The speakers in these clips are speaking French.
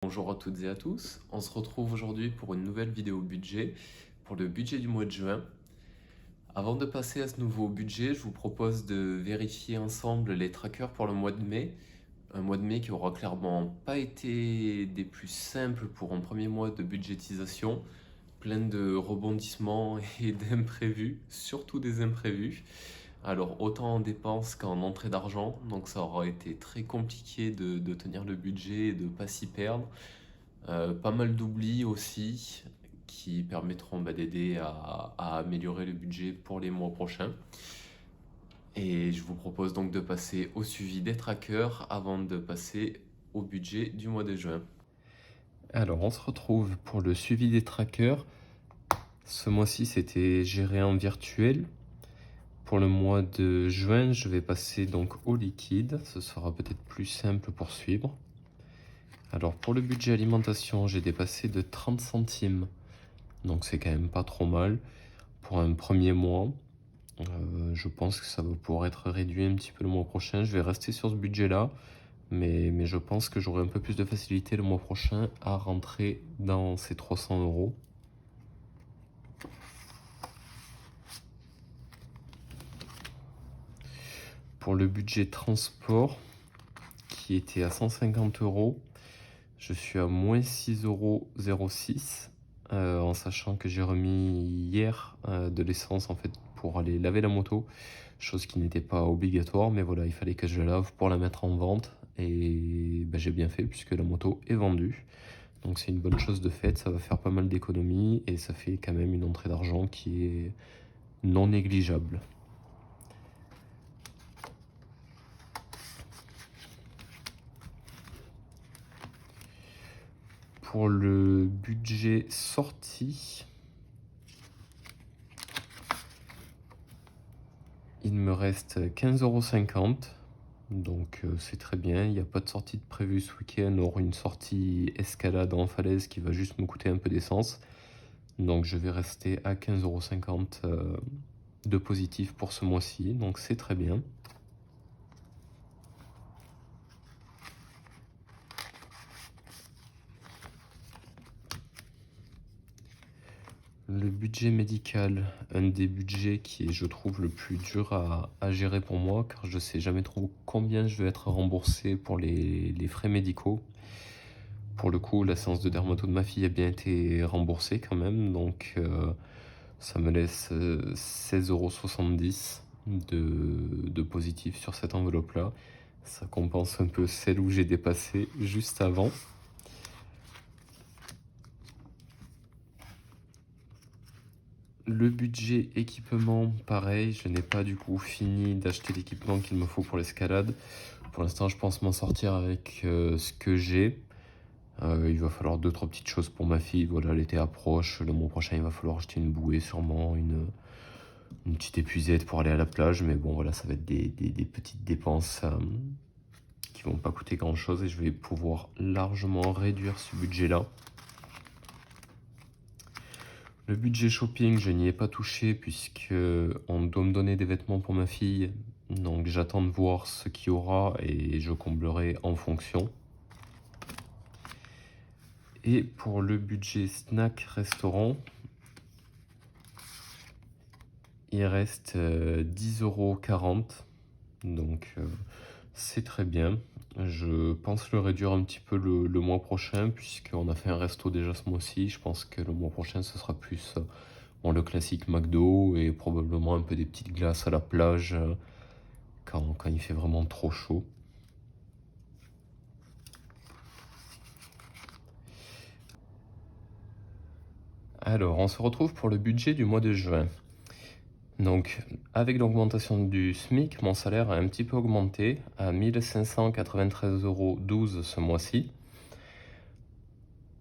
Bonjour à toutes et à tous, on se retrouve aujourd'hui pour une nouvelle vidéo budget, pour le budget du mois de juin. Avant de passer à ce nouveau budget, je vous propose de vérifier ensemble les trackers pour le mois de mai. Un mois de mai qui aura clairement pas été des plus simples pour un premier mois de budgétisation, plein de rebondissements et d'imprévus, surtout des imprévus. Alors autant en dépenses qu'en entrée d'argent, donc ça aura été très compliqué de tenir le budget et de ne pas s'y perdre. Pas mal d'oublis aussi qui permettront d'aider à améliorer le budget pour les mois prochains. Et je vous propose donc de passer au suivi des trackers avant de passer au budget du mois de juin. Alors on se retrouve pour le suivi des trackers. Ce mois-ci c'était géré en virtuel. Pour le mois de juin, je vais passer donc au liquide. Ce sera peut-être plus simple pour suivre. Alors pour le budget alimentation, j'ai dépassé de 30 centimes. Donc c'est quand même pas trop mal pour un premier mois. Je pense que ça va pouvoir être réduit un petit peu le mois prochain. Je vais rester sur ce budget-là, mais je pense que j'aurai un peu plus de facilité le mois prochain à rentrer dans ces 300 euros. Pour le budget transport, qui était à 150 euros, je suis à moins 6,06 euros, en sachant que j'ai remis hier de l'essence en fait pour aller laver la moto, chose qui n'était pas obligatoire, mais voilà, il fallait que je la lave pour la mettre en vente, et j'ai bien fait puisque la moto est vendue. Donc c'est une bonne chose de fait, ça va faire pas mal d'économies et ça fait quand même une entrée d'argent qui est non négligeable. Pour le budget sortie, il me reste 15,50 €, donc c'est très bien. Il n'y a pas de sortie de prévue ce week-end, or une sortie escalade en falaise qui va juste me coûter un peu d'essence. Donc je vais rester à 15,50 € de positif pour ce mois-ci, donc c'est très bien. Le budget médical, un des budgets qui est, je trouve, le plus dur à gérer pour moi, car je ne sais jamais trop combien je vais être remboursé pour les frais médicaux. Pour le coup, la séance de dermato de ma fille a bien été remboursée quand même, donc ça me laisse 16,70 € de positif sur cette enveloppe-là. Ça compense un peu celle où j'ai dépassé juste avant. Le budget équipement, pareil, je n'ai pas du coup fini d'acheter l'équipement qu'il me faut pour l'escalade. Pour l'instant, je pense m'en sortir avec ce que j'ai. Il va falloir 2-3 petites choses pour ma fille. Voilà, l'été approche. Le mois prochain, il va falloir acheter une bouée, sûrement, une petite épuisette pour aller à la plage. Mais bon, voilà, ça va être des petites dépenses qui vont pas coûter grand-chose et je vais pouvoir largement réduire ce budget-là. Le budget shopping, je n'y ai pas touché puisque on doit me donner des vêtements pour ma fille. Donc j'attends de voir ce qu'il y aura et je comblerai en fonction. Et pour le budget snack restaurant, il reste 10,40 €. Donc c'est très bien. Je pense le réduire un petit peu le mois prochain puisqu'on a fait un resto déjà ce mois-ci. Je pense que le mois prochain ce sera plus le classique McDo et probablement un peu des petites glaces à la plage quand il fait vraiment trop chaud. Alors, on se retrouve pour le budget du mois de juin. Donc, avec l'augmentation du SMIC, mon salaire a un petit peu augmenté à 1593,12 € ce mois-ci.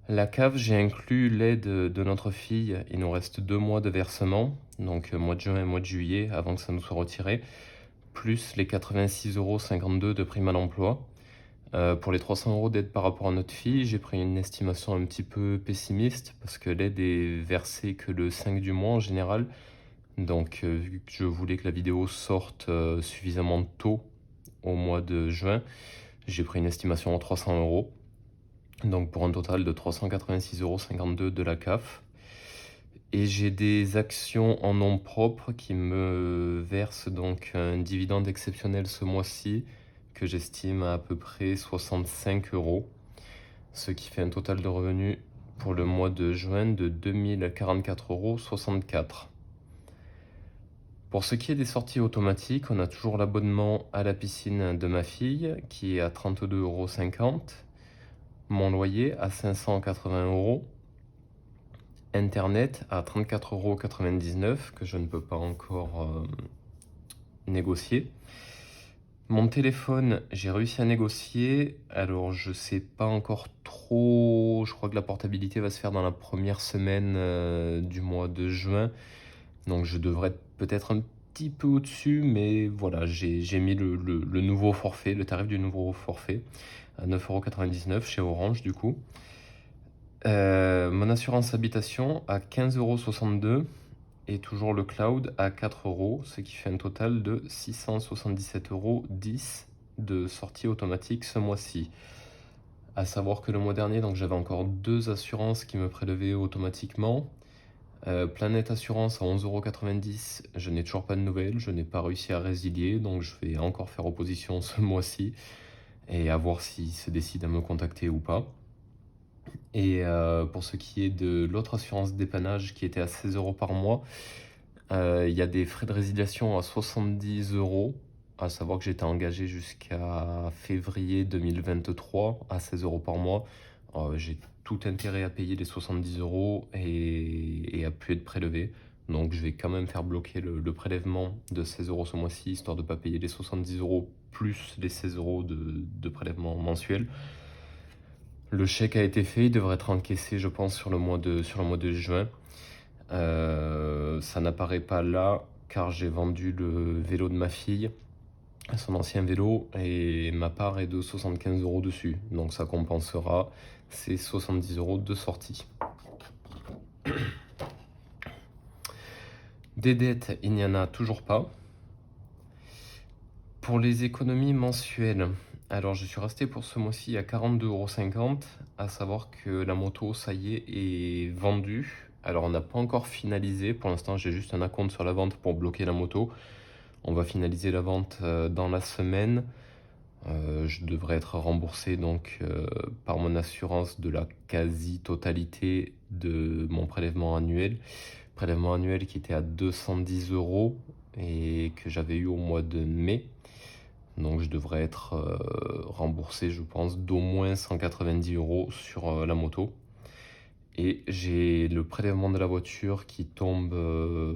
La cave, j'ai inclus l'aide de notre fille. Il nous reste 2 mois de versement, donc mois de juin et mois de juillet, avant que ça nous soit retiré, plus les 86,52 € de prime à l'emploi. Pour les 300 € d'aide par rapport à notre fille, j'ai pris une estimation un petit peu pessimiste parce que l'aide est versée que le 5 du mois en général. Donc, vu que je voulais que la vidéo sorte suffisamment tôt au mois de juin, j'ai pris une estimation en 300 €. donc pour un total de 386,52 € de la CAF. Et j'ai des actions en nom propre qui me versent donc un dividende exceptionnel ce mois-ci que j'estime à peu près 65 €, ce qui fait un total de revenus pour le mois de juin de 2044,64 €. Pour ce qui est des sorties automatiques, on a toujours l'abonnement à la piscine de ma fille qui est à 32,50 €, mon loyer à 580 €, Internet à 34,99 € que je ne peux pas encore négocier. Mon téléphone, j'ai réussi à négocier. Alors, je sais pas encore trop. Je crois que la portabilité va se faire dans la première semaine du mois de juin. Donc, je devrais être peut-être un petit peu au-dessus. Mais voilà, j'ai mis le nouveau forfait, le tarif du nouveau forfait à 9,99 € chez Orange du coup. Mon assurance habitation à 15,62 € et toujours le cloud à 4 €, ce qui fait un total de 677,10 € de sortie automatique ce mois-ci. À savoir que le mois dernier, donc j'avais encore 2 assurances qui me prélevaient automatiquement. Planète Assurance à 11,90 €, je n'ai toujours pas de nouvelles, je n'ai pas réussi à résilier, donc je vais encore faire opposition ce mois-ci et à voir s'ils se décident à me contacter ou pas. Et pour ce qui est de l'autre assurance dépannage qui était à 16 € par mois, il y a des frais de résiliation à 70 €, à savoir que j'étais engagé jusqu'à février 2023 à 16 € par mois. J'ai tout intérêt à payer les 70 € et à plus être prélevé. Donc je vais quand même faire bloquer le prélèvement de 16 € ce mois-ci, histoire de ne pas payer les 70 € plus les 16 € de prélèvement mensuel. Le chèque a été fait, il devrait être encaissé, je pense, sur le mois de juin. Ça n'apparaît pas là car j'ai vendu le vélo de ma fille, son ancien vélo, et ma part est de 75 € dessus. Donc ça compensera ces 70 € de sortie. Des dettes, il n'y en a toujours pas. Pour les économies mensuelles, alors je suis resté pour ce mois-ci à 42,50 €, à savoir que la moto, ça y est vendue. Alors on n'a pas encore finalisé, pour l'instant j'ai juste un acompte sur la vente pour bloquer la moto. On va finaliser la vente dans la semaine. Je devrais être remboursé donc par mon assurance de la quasi-totalité de mon prélèvement annuel. Prélèvement annuel qui était à 210 € et que j'avais eu au mois de mai. Donc je devrais être remboursé, je pense, d'au moins 190 € sur la moto. Et j'ai le prélèvement de la voiture qui tombe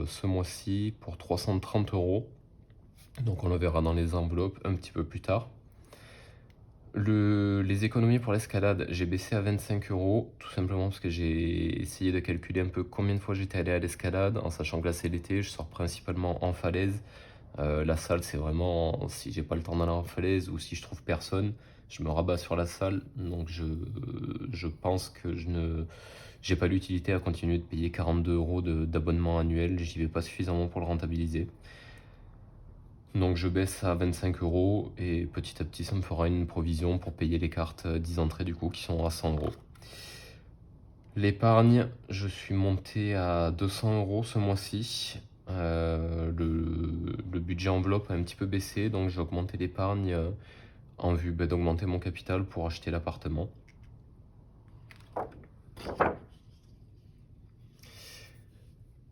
ce mois-ci pour 330 €. Donc on le verra dans les enveloppes un petit peu plus tard. Les économies pour l'escalade, j'ai baissé à 25 €, tout simplement parce que j'ai essayé de calculer un peu combien de fois j'étais allé à l'escalade, en sachant que là c'est l'été, je sors principalement en falaise. La salle, c'est vraiment si j'ai pas le temps d'aller en falaise ou si je trouve personne, je me rabats sur la salle. Donc je pense que j'ai pas l'utilité à continuer de payer 42 € d'abonnement annuel, j'y vais pas suffisamment pour le rentabiliser. Donc je baisse à 25 € et petit à petit ça me fera une provision pour payer les cartes 10 entrées du coup qui sont à 100 €. L'épargne, je suis monté à 200 € ce mois-ci. Le budget enveloppe a un petit peu baissé, donc j'ai augmenté l'épargne en vue d'augmenter mon capital pour acheter l'appartement.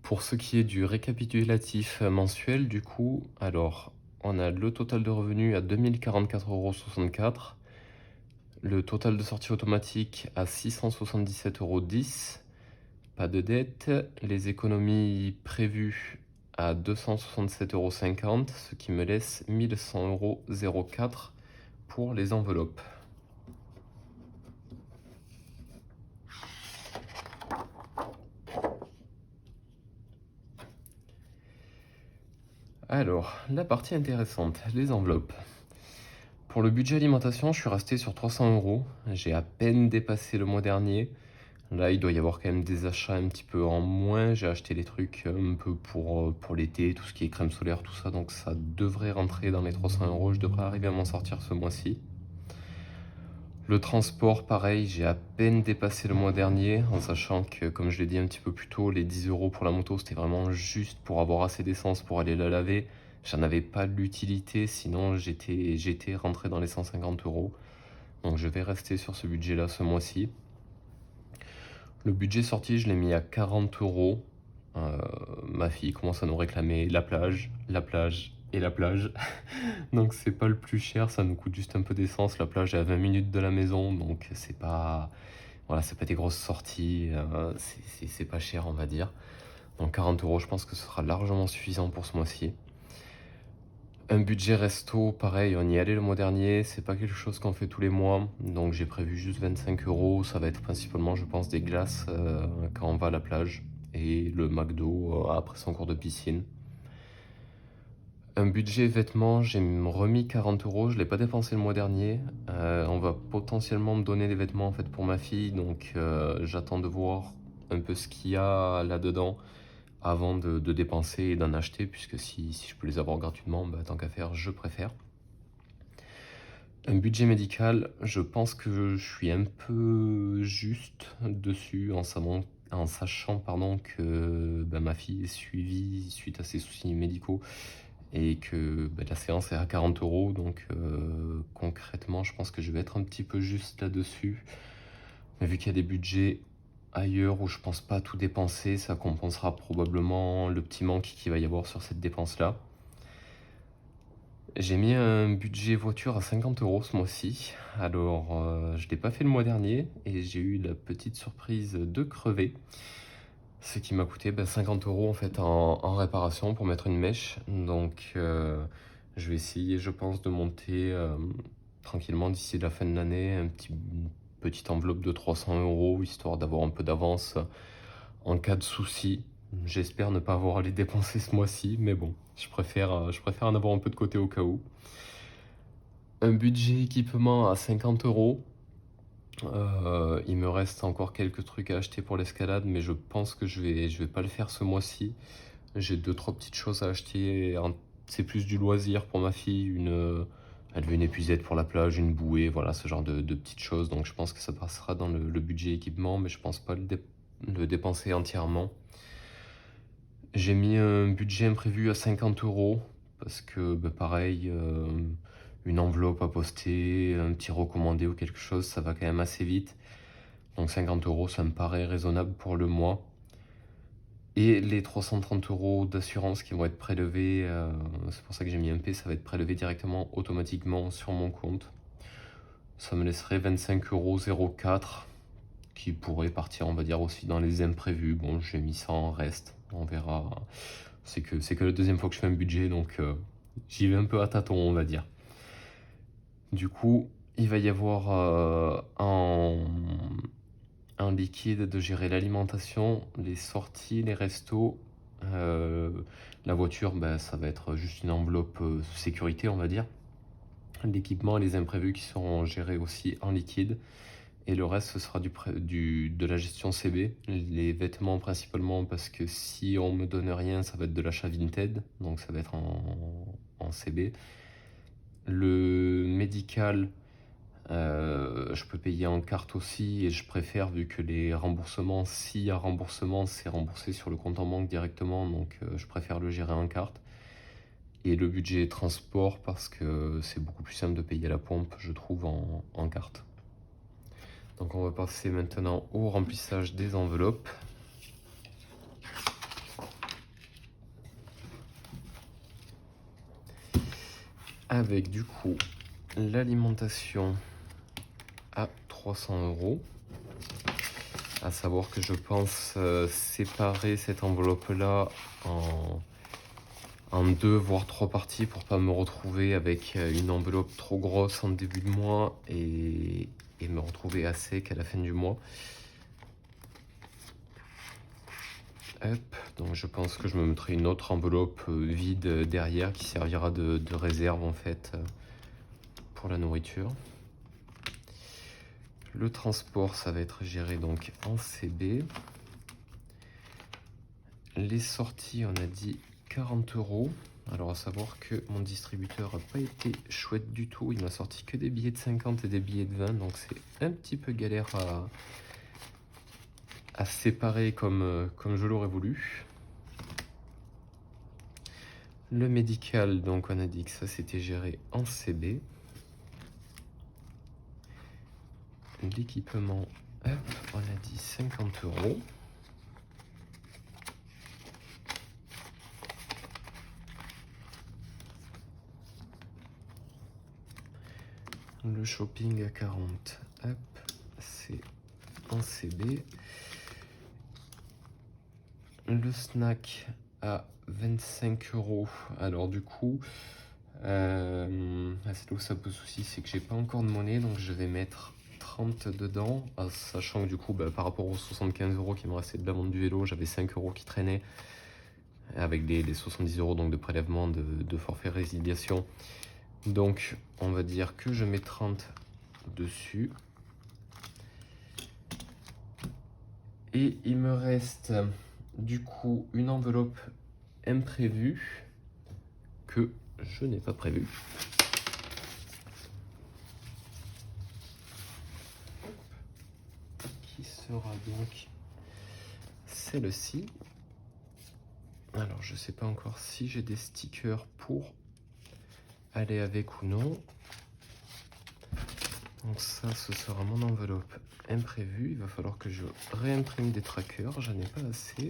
Pour ce qui est du récapitulatif mensuel, du coup, alors on a le total de revenus à 2044,64 €, le total de sortie automatique à 677,10 €, pas de dette, les économies prévues à 267,50 €, ce qui me laisse 1100,04 € pour les enveloppes. Alors, la partie intéressante, les enveloppes. Pour le budget alimentation, je suis resté sur 300 €. J'ai à peine dépassé le mois dernier. Là, il doit y avoir quand même des achats un petit peu en moins. J'ai acheté des trucs un peu pour l'été, tout ce qui est crème solaire, tout ça. Donc ça devrait rentrer dans les 300 €. Je devrais arriver à m'en sortir ce mois-ci. Le transport, pareil, j'ai à peine dépassé le mois dernier, en sachant que, comme je l'ai dit un petit peu plus tôt, les 10 € pour la moto, c'était vraiment juste pour avoir assez d'essence pour aller la laver. J'en avais pas l'utilité, sinon j'étais rentré dans les 150 €. Donc je vais rester sur ce budget-là ce mois-ci. Le budget sorti, je l'ai mis à 40 €. Ma fille commence à nous réclamer la plage et la plage. Donc c'est pas le plus cher, ça nous coûte juste un peu d'essence. La plage est à 20 minutes de la maison, donc c'est pas, voilà, c'est pas des grosses sorties, c'est pas cher, on va dire. Donc 40 €, je pense que ce sera largement suffisant pour ce mois-ci. Un budget resto, pareil, on y allait le mois dernier, c'est pas quelque chose qu'on fait tous les mois, donc j'ai prévu juste 25 €. Ça va être principalement, je pense, des glaces quand on va à la plage et le McDo après son cours de piscine. Un budget vêtements, j'ai remis 40 €, je l'ai pas dépensé le mois dernier. On va potentiellement me donner des vêtements en fait pour ma fille, donc j'attends de voir un peu ce qu'il y a là-dedans avant de dépenser et d'en acheter, puisque si je peux les avoir gratuitement, bah, tant qu'à faire, je préfère. Un budget médical, je pense que je suis un peu juste dessus en sachant pardon, que bah, ma fille est suivie suite à ses soucis médicaux et que bah, la séance est à 40 €. Donc concrètement, je pense que je vais être un petit peu juste là-dessus. Mais vu qu'il y a des budgets ailleurs où je pense pas tout dépenser, ça compensera probablement le petit manque qu'il va y avoir sur cette dépense-là. J'ai mis un budget voiture à 50 € ce mois-ci. Alors, je l'ai pas fait le mois dernier et j'ai eu la petite surprise de crever. Ce qui m'a coûté 50 € en fait en réparation pour mettre une mèche. Donc, je vais essayer, je pense, de monter tranquillement d'ici la fin de l'année une petite enveloppe de 300 € histoire d'avoir un peu d'avance en cas de souci. J'espère ne pas avoir à les dépenser ce mois-ci, mais bon, je préfère en avoir un peu de côté au cas où. Un budget équipement à 50 €. Il me reste encore quelques trucs à acheter pour l'escalade, mais je pense que je vais pas le faire ce mois-ci. J'ai deux, trois petites choses à acheter. C'est plus du loisir pour ma fille. Elle veut une épuisette pour la plage, une bouée, voilà, ce genre de petites choses. Donc je pense que ça passera dans le budget équipement, mais je pense pas le dépenser entièrement. J'ai mis un budget imprévu à 50 € parce que bah, pareil, une enveloppe à poster, un petit recommandé ou quelque chose, ça va quand même assez vite. Donc 50 €, ça me paraît raisonnable pour le mois. Et les 330 € d'assurance qui vont être prélevés, c'est pour ça que j'ai mis un P, ça va être prélevé directement automatiquement sur mon compte. Ça me laisserait 25,04 € qui pourrait partir, on va dire, aussi dans les imprévus. Bon, j'ai mis ça en reste, on verra. C'est que la deuxième fois que je fais un budget, donc j'y vais un peu à tâtons, on va dire. Du coup, il va y avoir en liquide de gérer l'alimentation, les sorties, les restos. La voiture, ça va être juste une enveloppe sécurité, on va dire. L'équipement et les imprévus qui seront gérés aussi en liquide. Et le reste, ce sera de la gestion CB. Les vêtements principalement parce que si on me donne rien, ça va être de l'achat Vinted. Donc ça va être en CB. Le médical, je peux payer en carte aussi et je préfère vu que les remboursements, s'il y a remboursement, c'est remboursé sur le compte en banque directement. Donc je préfère le gérer en carte. Et le budget transport parce que c'est beaucoup plus simple de payer à la pompe, je trouve, en carte. Donc on va passer maintenant au remplissage des enveloppes. Avec du coup l'alimentation à 300 €. À savoir que je pense séparer cette enveloppe-là en deux voire trois parties pour pas me retrouver avec une enveloppe trop grosse en début de mois et me retrouver à sec à la fin du mois. Hop, donc je pense que je me mettrai une autre enveloppe vide derrière qui servira de réserve en fait pour la nourriture. Le transport, ça va être géré donc en CB. Les sorties, on a dit 40 €. Alors à savoir que mon distributeur n'a pas été chouette du tout, il m'a sorti que des billets de 50 et des billets de 20, donc c'est un petit peu galère à séparer comme je l'aurais voulu. Le médical, donc on a dit que ça c'était géré en CB. L'équipement, hop, on a dit 50 €. Le shopping à 40, hop, c'est en CB. Le snack à 25 €. Alors du coup, c'est là où ça pose souci, c'est que j'ai pas encore de monnaie, donc je vais mettre 30 dedans, sachant que du coup, par rapport aux 75 € qui me restaient de la vente du vélo, j'avais 5 € qui traînaient, avec les 70 € donc de prélèvement de forfait résiliation. Donc on va dire que je mets 30 dessus. Et il me reste du coup une enveloppe imprévue que je n'ai pas prévue. Qui sera donc celle-ci. Alors je sais pas encore si j'ai des stickers pour aller avec ou non. Donc ça, ce sera mon enveloppe imprévue. Il va falloir que je réimprime des trackers. J'en ai pas assez.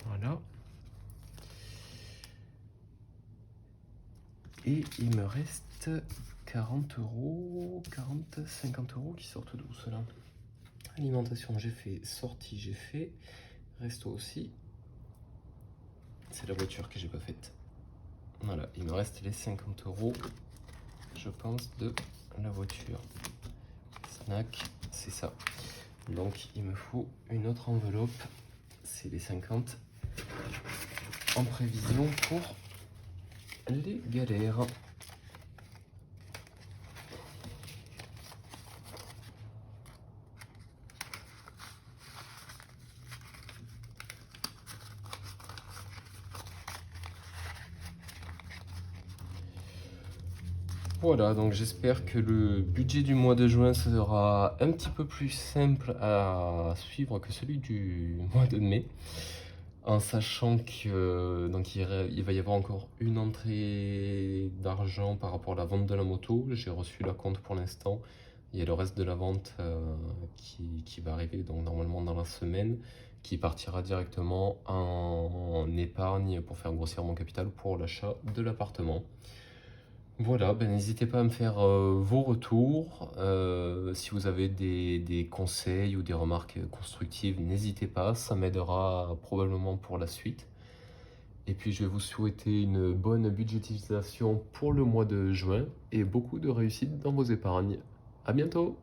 Voilà. Et il me reste 40 €, 40, 50 € qui sortent d'où cela? Alimentation, j'ai fait. Sortie, j'ai fait. Resto aussi. C'est la voiture que j'ai pas faite. Voilà, il me reste les 50 €, je pense, de la voiture. Snack, c'est ça. Donc il me faut une autre enveloppe. C'est les 50 en prévision pour les galères. Voilà, donc j'espère que le budget du mois de juin sera un petit peu plus simple à suivre que celui du mois de mai. En sachant que donc il va y avoir encore une entrée d'argent par rapport à la vente de la moto. J'ai reçu la compte pour l'instant. Il y a le reste de la vente qui va arriver donc normalement dans la semaine, qui partira directement en épargne pour faire grossir mon capital pour l'achat de l'appartement. Voilà, n'hésitez pas à me faire vos retours. Si vous avez des conseils ou des remarques constructives, n'hésitez pas, ça m'aidera probablement pour la suite. Et puis je vais vous souhaiter une bonne budgétisation pour le mois de juin et beaucoup de réussite dans vos épargnes. À bientôt!